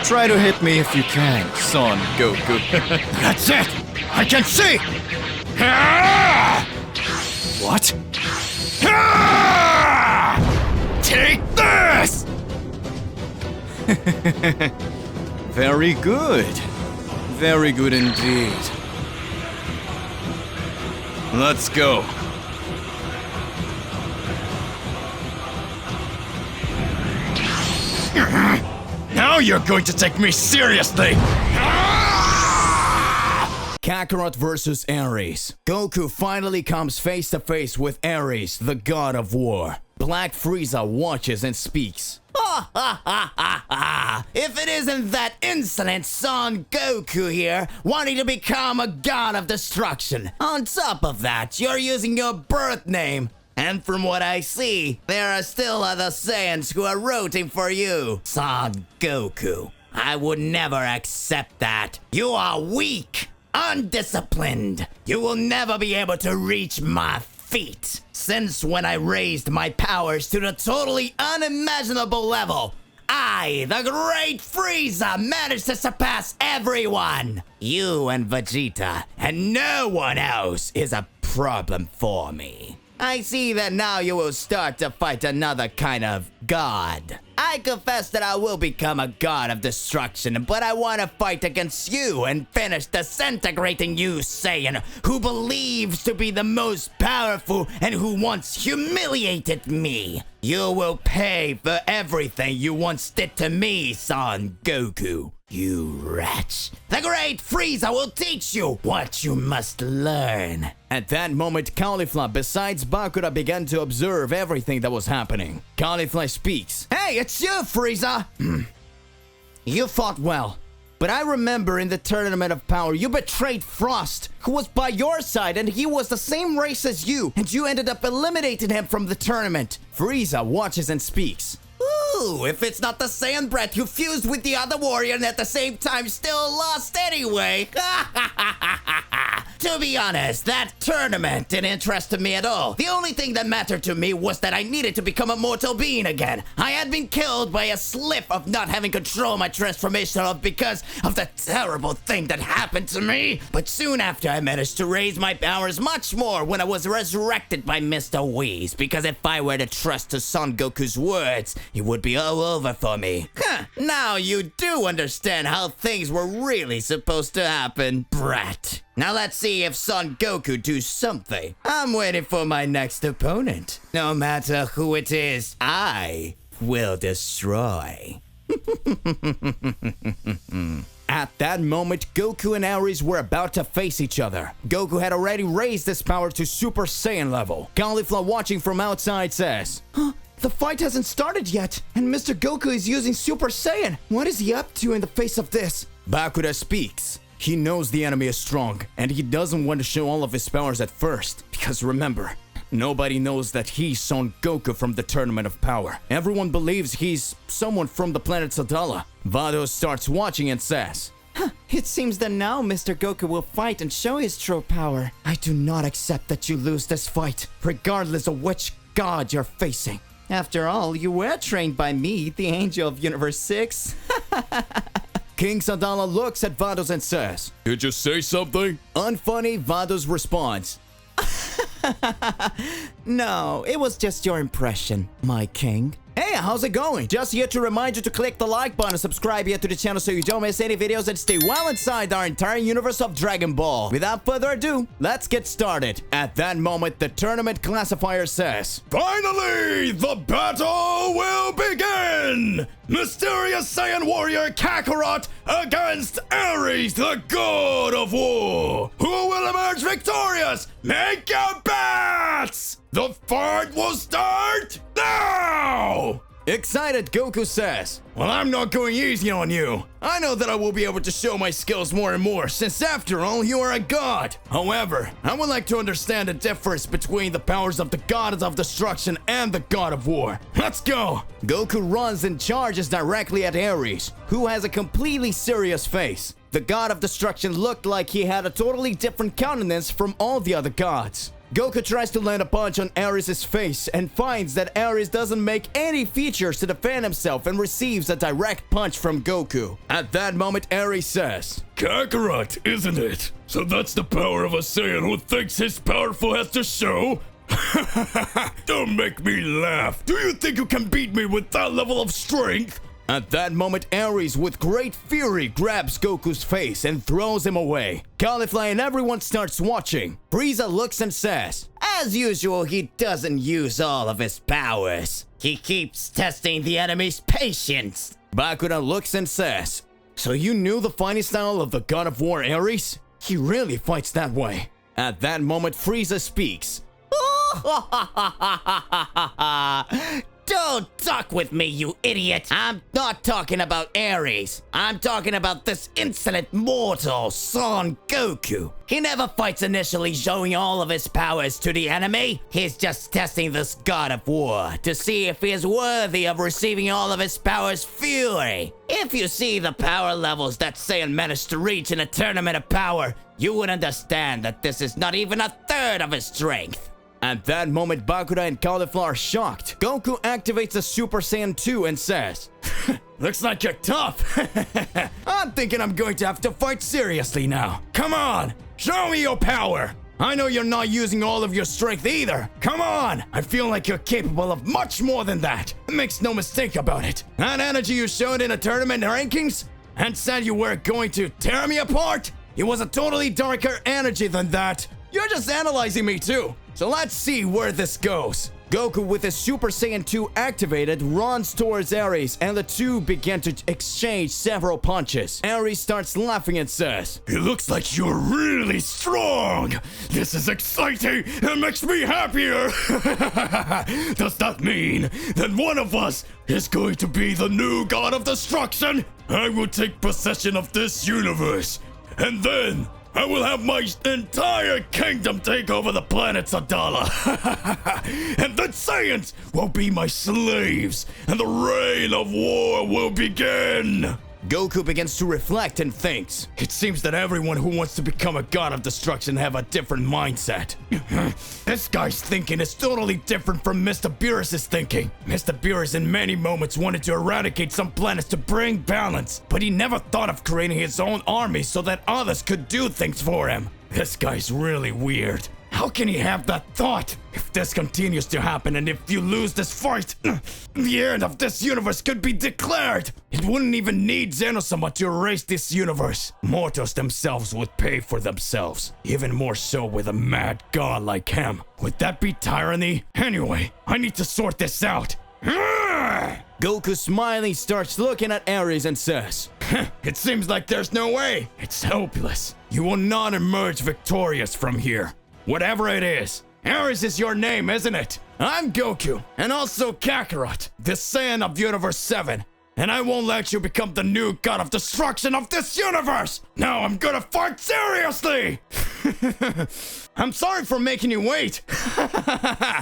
Try to hit me if you can, Son Goku. That's it! I can see! What? Take this! Very good. Very good indeed. Let's go. Now you're going to take me seriously! Kakarot versus Ares. Goku finally comes face to face with Ares, the god of war. Black Frieza watches and speaks. Ha ha ha ha ha! If it isn't that insolent Son Goku here, wanting to become a god of destruction. On top of that, you're using your birth name. And from what I see, there are still other Saiyans who are rooting for you, Son Goku. I would never accept that. You are weak, undisciplined. You will never be able to reach my feet. Since when I raised my powers to the totally unimaginable level, I, the great Frieza, managed to surpass everyone. You and Vegeta, and no one else is a problem for me. I see that now you will start to fight another kind of god. I confess that I will become a god of destruction, but I want to fight against you and finish disintegrating you, Saiyan, who believes to be the most powerful and who once humiliated me. You will pay for everything you once did to me, Son Goku. You wretch. The great Frieza will teach you what you must learn. At that moment, Caulifla, besides Bakura, began to observe everything that was happening. Caulifla speaks. Hey, it's you, Frieza! You fought well. But I remember in the Tournament of Power, you betrayed Frost, who was by your side, and he was the same race as you, and you ended up eliminating him from the tournament. Frieza watches and speaks. Ooh, if it's not the Saiyan breath who fused with the other warrior and at the same time still lost anyway. To be honest, that tournament didn't interest me at all. The only thing that mattered to me was that I needed to become a mortal being again. I had been killed by a slip of not having control of my transformation because of the terrible thing that happened to me. But soon after, I managed to raise my powers much more when I was resurrected by Mr. Whis, because if I were to trust to Son Goku's words, it would be all over for me. Now you do understand how things were really supposed to happen, brat. Now let's see if Son Goku do something. I'm waiting for my next opponent. No matter who it is, I will destroy. At that moment, Goku and Ares were about to face each other. Goku had already raised his power to Super Saiyan level. Caulifla, watching from outside, says, the fight hasn't started yet, and Mr. Goku is using Super Saiyan. What is he up to in the face of this? Bakura speaks. He knows the enemy is strong, and he doesn't want to show all of his powers at first. Because remember, nobody knows that he's Son Goku from the Tournament of Power. Everyone believes he's someone from the planet Sadala. Vados starts watching and says, it seems that now Mr. Goku will fight and show his true power. I do not accept that you lose this fight, regardless of which god you're facing. After all, you were trained by me, the Angel of Universe 6. King Sadala looks at Vados and says, Did you say something? Unfunny, Vados responds, no, it was just your impression, my king. Hey, how's it going? Just here to remind you to click the like button and subscribe here to the channel so you don't miss any videos and stay well inside our entire universe of Dragon Ball. Without further ado, let's get started. At that moment, the tournament classifier says, Finally, the battle will begin! Mysterious Saiyan warrior Kakarot against Ares, the god of war! Who will emerge victorious? Make your bets! The fight will start now! Excited, Goku says, Well, I'm not going easy on you. I know that I will be able to show my skills more and more, since after all, you are a god. However, I would like to understand the difference between the powers of the god of destruction and the god of war. Let's go! Goku runs and charges directly at Ares, who has a completely serious face. The god of destruction looked like he had a totally different countenance from all the other gods. Goku tries to land a punch on Ares' face and finds that Ares doesn't make any features to defend himself and receives a direct punch from Goku. At that moment, Ares says, Kakarot, isn't it? So that's the power of a Saiyan who thinks he's powerful has to show? Don't make me laugh. Do you think you can beat me with that level of strength? At that moment, Ares, with great fury, grabs Goku's face and throws him away. Caulifla and everyone starts watching. Frieza looks and says, As usual, he doesn't use all of his powers. He keeps testing the enemy's patience. Bakura looks and says, So you knew the fighting style of the God of War, Ares? He really fights that way. At that moment, Frieza speaks. Don't talk with me, you idiot! I'm not talking about Ares. I'm talking about this insolent mortal, Son Goku. He never fights initially showing all of his powers to the enemy. He's just testing this God of War to see if he is worthy of receiving all of his powers' fury. If you see the power levels that Saiyan managed to reach in a tournament of power, you would understand that this is not even a third of his strength. At that moment, Bakura and Caulifla are shocked. Goku activates the Super Saiyan 2 and says, Looks like you're tough. I'm thinking I'm going to have to fight seriously now. Come on, show me your power. I know you're not using all of your strength either. Come on, I feel like you're capable of much more than that. Makes no mistake about it. That energy you showed in a tournament rankings and said you were going to tear me apart, it was a totally darker energy than that. You're just analyzing me too. So let's see where this goes. Goku, with his Super Saiyan 2 activated, runs towards Ares, and the two begin to exchange several punches. Ares starts laughing and says, It looks like you're really strong. This is exciting and makes me happier. Does that mean that one of us is going to be the new God of Destruction? I will take possession of this universe, and then I will have my entire kingdom take over the planet Sadala. And the Saiyans will be my slaves, and the reign of war will begin. Goku begins to reflect and thinks, It seems that everyone who wants to become a God of Destruction have a different mindset. This guy's thinking is totally different from Mr. Beerus' thinking. Mr. Beerus in many moments wanted to eradicate some planets to bring balance, but he never thought of creating his own army so that others could do things for him. This guy's really weird. How can he have that thought? If this continues to happen and if you lose this fight, the end of this universe could be declared. It wouldn't even need Zenosama to erase this universe. Mortals themselves would pay for themselves. Even more so with a mad god like him. Would that be tyranny? Anyway, I need to sort this out. Goku smiling starts looking at Ares and says, It seems like there's no way. It's hopeless. You will not emerge victorious from here. Whatever it is, Ares is your name, isn't it? I'm Goku, and also Kakarot, the Saiyan of Universe 7. And I won't let you become the new God of Destruction of this universe! Now I'm gonna fight seriously! I'm sorry for making you wait!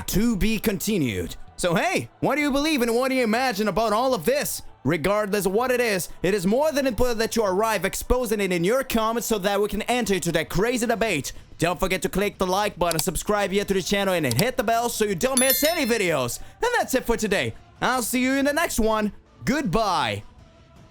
To be continued. So hey, what do you believe and what do you imagine about all of this? Regardless of what it is more than important that you arrive exposing it in your comments so that we can enter into that crazy debate. Don't forget to click the like button, subscribe here to the channel, and hit the bell so you don't miss any videos. And that's it for today. I'll see you in the next one. Goodbye.